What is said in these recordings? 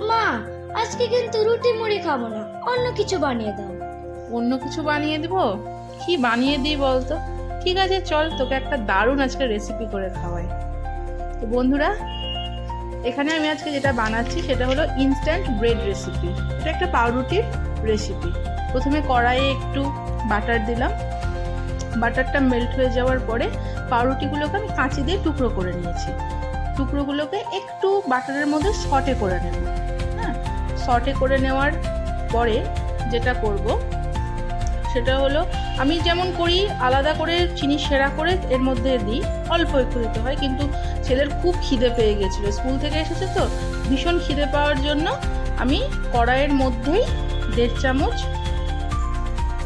মা, আজকে কিন্তু রুটি মুড়ি খাবো না, অন্য কিছু বানিয়ে দাও। অন্য কিছু বানিয়ে দিব? কি বানিয়ে দিই বলতো? ঠিক আছে, চল তোকে একটা দারুণ আজকে রেসিপি করে খাওয়াই। তো বন্ধুরা, এখানে আমি আজকে যেটা বানাচ্ছি সেটা হলো ইনস্ট্যান্ট ব্রেড রেসিপি। এটা একটা পাউরুটির রেসিপি। প্রথমে কড়াইয়ে একটু বাটার দিলাম। বাটারটা মেল্ট হয়ে যাওয়ার পরে পাউরুটিগুলোকে আমি কাঁচি দিয়ে টুকরো করে নিয়েছি। টুকরোগুলোকে একটু বাটারের মধ্যে সটে করে নেব। হ্যাঁ, সটে করে নেওয়ার পরে যেটা করব সেটা হলো, আমি যেমন করি আলাদা করে চিনি সেরা করে এর মধ্যে দিই, অল্প একটু দিতে হয়। কিন্তু ছেলের খুব খিদে পেয়ে গেছিলো, স্কুল থেকে এসেছে তো ভীষণ খিদে পাওয়ার জন্য আমি কড়াইয়ের মধ্যেই 1.5 চামচ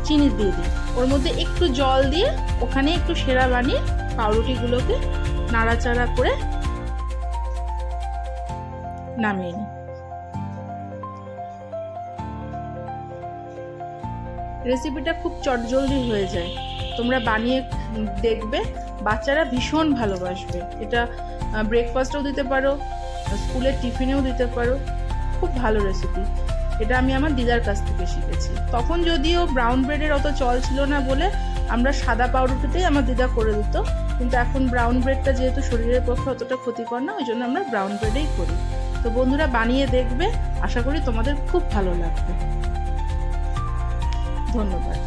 চিনি দিয়ে দিই। ওর মধ্যে একটু জল দিয়ে ওখানে একটু সেরা বানিয়ে পাউরুটিগুলোকে নাড়াচাড়া করে নামিয়ে নিই। রেসিপিটা খুব চটজলদি হয়ে যায়, তোমরা বানিয়ে দেখবে, বাচ্চারা ভীষণ ভালোবাসবে। এটা ব্রেকফাস্টেও দিতে পারো, স্কুলের টিফিনেও দিতে পারো, খুব ভালো রেসিপি। এটা আমি আমার দিদার কাছ থেকে শিখেছি। তখন যদিও ব্রাউন ব্রেডের অত চল ছিল না বলে আমরা সাদা পাউরুটিতেই আমার দিদা করে দিত, কিন্তু এখন ব্রাউন ব্রেডটা যেহেতু শরীরের পক্ষে অতটা ক্ষতিকর না, ওই জন্য আমরা ব্রাউন ব্রেডেই করি। তো বন্ধুরা, বানিয়ে দেখবে, আশা করি তোমাদের খুব ভালো লাগবে। ধন্যবাদ।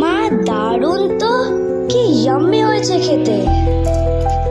মা, দারুণ তো! কি